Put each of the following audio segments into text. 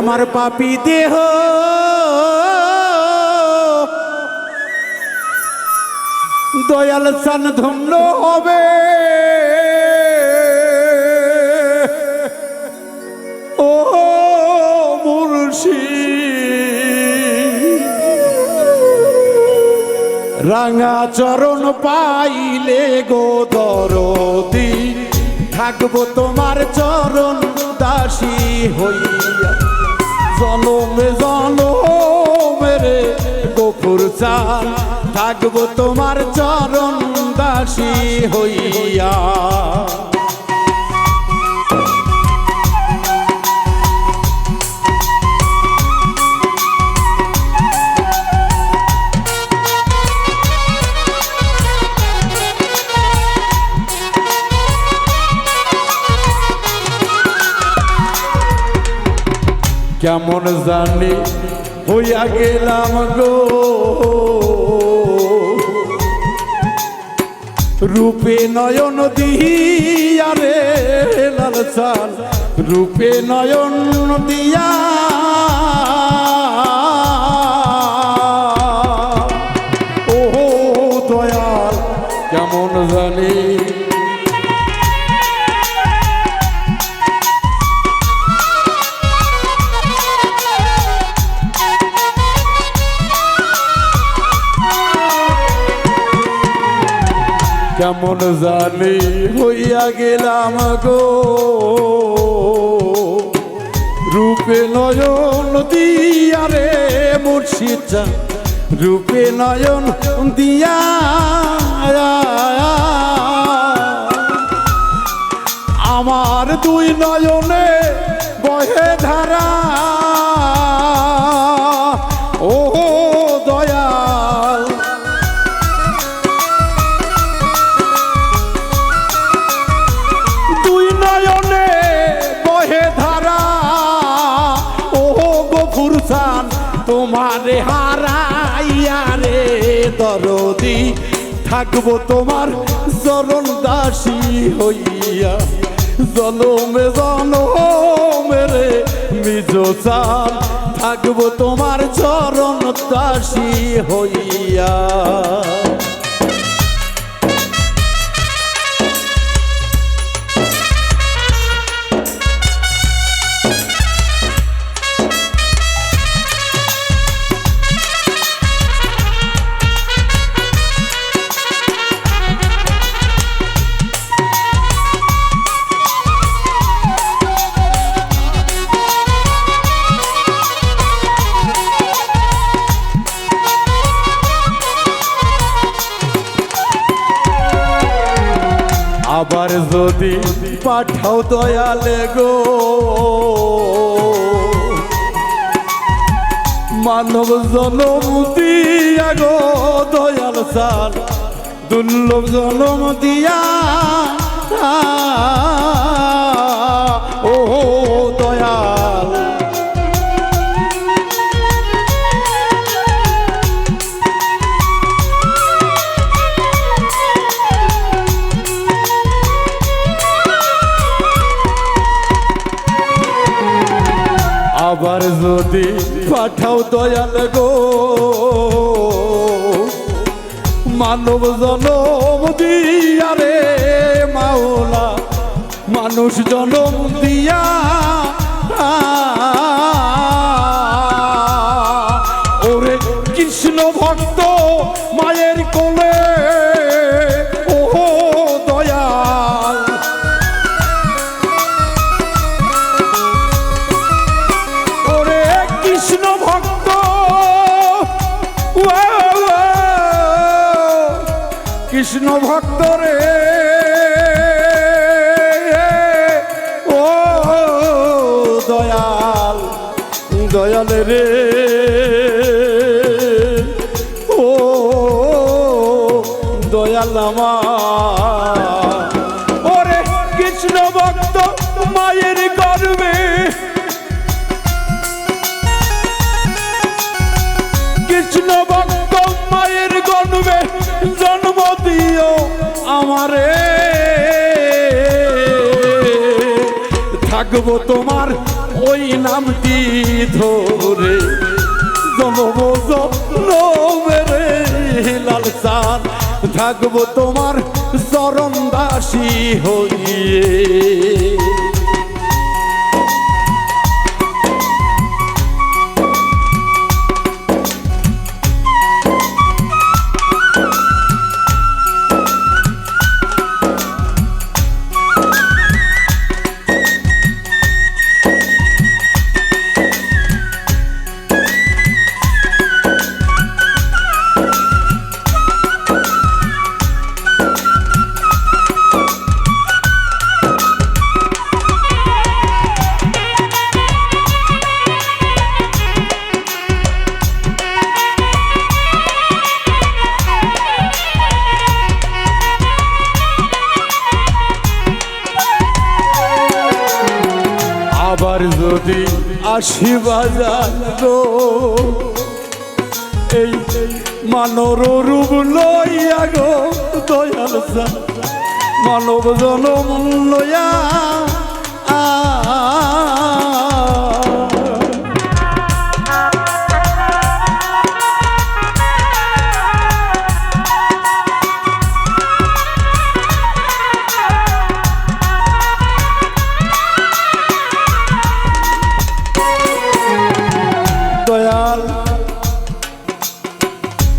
আমার পাপী দেহ দয়াল চান ধন্য হবে ও মুর্শিদ রাঙা চরণ পাইলে গো দরদি থাকবো তোমার চরণ দাসী হইয়া জনমে জনমে রে গফুর চান থাকবো তোমার চরণ দাসী হইয়া কেমন জানি হইয়া গেলাম গো রূপে নয়ন দিয়া রে লাল চান রূপে নয়ন দিয়া ও দয়াল কেমন জানি কেমন জানি হইয়া গেলাম গো রূপে নয়ন দিয়া রে মুর্শিদ চান রূপে নয়ন দিয়া আমার দুই নয়নে বহে ধারা ও দয়াল দুই নয়নে বহে ধারা ও গফুর চান তোমারে হারাইয়া রে দরদি থাকবো তোমার চরণ দাসী হইয়া জনমে জনমে রে নিজ চান থাকবো তোমার চরণ দাসী হইয়া আবার যদি পাঠাও দয়ালে গো মানব জনম দিয়া গো দয়াল চান দুর্লভ জনম দিয়া ও দয়াল আবার যদি পাঠাও দয়াল গো মানব জনম দিয়া রে মাওলা মানুষ জনম দিয়া ওরে কৃষ্ণ ভক্ত মায়ের কোলে ও দয়াল কৃষ্ণ ভক্ত কৃষ্ণ ভক্ত রে ও দয়াল দয়াল রে ও দয়াল আমার ওরে কৃষ্ণ ভক্ত মায়ের গর্বে কৃষ্ণ ভক্ত মায়ের গর্বে জন্ম দিও আমারে থাকবো তোমার ওই নামটি ধরে জনম জনমেরে লাল চাঁদ থাকবো তোমার চরণ দাসী হইয়ে। আবার যদি আসি বাজার এই মানর রূপ লইয়া গো দয়াল মানব জনম লইয়া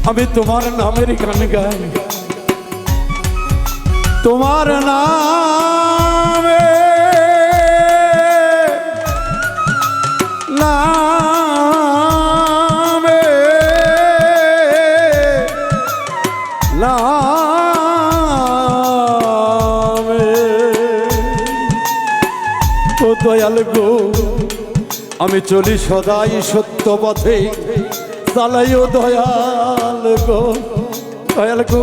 আমি তোমার নামের গান গাই, তোমার নামে নামে নামে ও দয়াল গো, আমি চলি সদাই সত্য পথে, চালাইও দয়াল গো, দয়াল গো।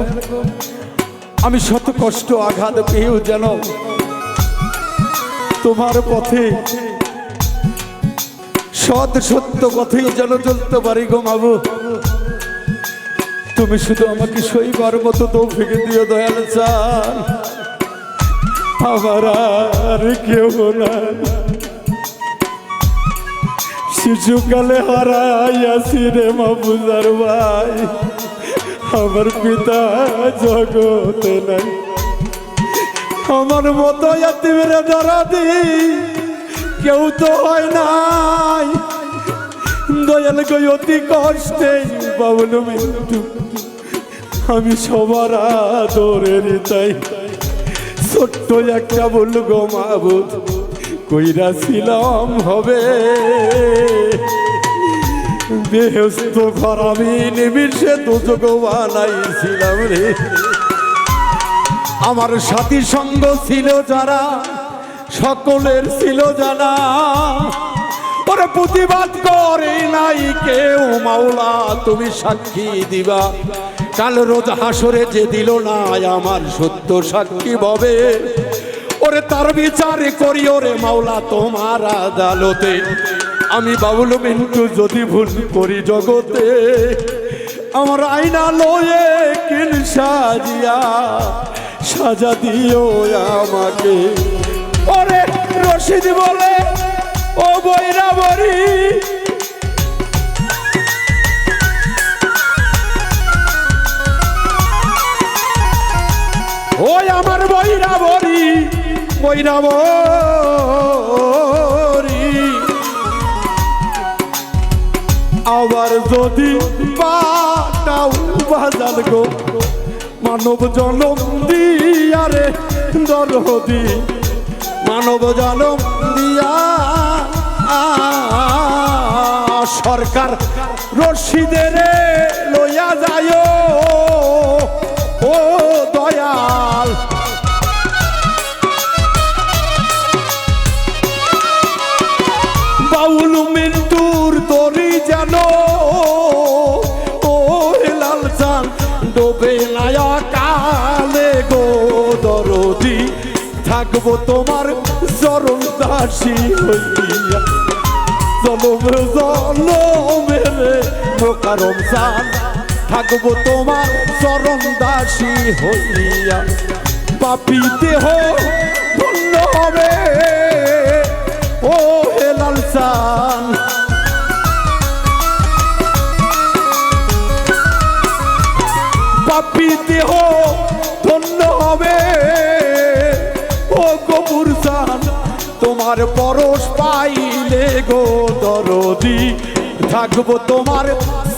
আমি শত কষ্ট আঘাত পেয়েও যেন তোমার পথে সৎ সত্য পথেই যেন চলতে পারি গো মাবু। তুমি শুধু আমাকে সইবার মতো তৌফিক দিও দয়াল চান, আমার আর কেউ না। শিশুকালে হারাইয়াছি রে মাবুজার ভাই, আমার পিতা জগতে নাই, আমার মতো ইয়াতিমের দরদি কেউ তো হয় নাই। দয়াল গো অতি কষ্টে বাবুল মৃত্যু আমি সবার আদরের তাই, ছোট্ট একটা বলল গো মাবুদ কইরা ছিলাম হবে বেহেশত ঘর, আমি নিমিষে দুযোগ বানাইছিলাম রে। আমার সাথী সঙ্গ ছিল যারা সকলের ছিল জানা, ওরে প্রতিবাদ করে নাই কেউ মাওলা তুমি সাক্ষী দিবা। কাল রোজ হাসরে যে দিল না আমার সত্য সাক্ষী ভবে, ওরে তার বিচার করি ওরে মাওলা তোমার আদালতে। আমি বাবুল মিন্টু যদি ভুল করি জগতে, আমার আয়না লয়ে কিন সাজিয়া সাজা দিও আমাকে। ওরে রশিদ বলে ও বইরা বরি, ওই আমার বইরা বরি বইরা বরি, আবার যদি পাটাও বাজাল গো মানব জনম দিয়া রে দরদি, মানব জনম দিয়া সরকার রশিদের লইয়া যায় ও দয়াল। বাউল মৃত্যুর তরি যেন ও লাল চান ডোবে নায়া কালে গো দরদি, থাকবো তোমার চরণ দাসী হইয়া। জনম জনমের মোকারম চান থাকবো তোমার চরণ দাসী হইয়া। পাপী দেহ ধন্য হবে ও হেলাল চান। পাপী দেহ ধন্য হবে ও গবুর চান, তোমার পরশ পাইলে গো দরদি, থাকবো তোমার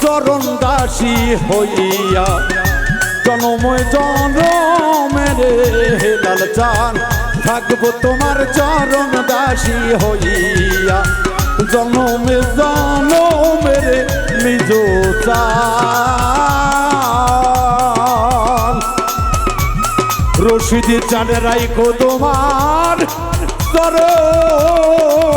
চরণ দাসী হইয়া। জনময় জনমেরে লাল চান, থাকবো তোমার চরণ দাসী হইয়া। জনমে জনমেরে নিজ চান, রশিদি চাঁদ রাইখো তোমার চরণ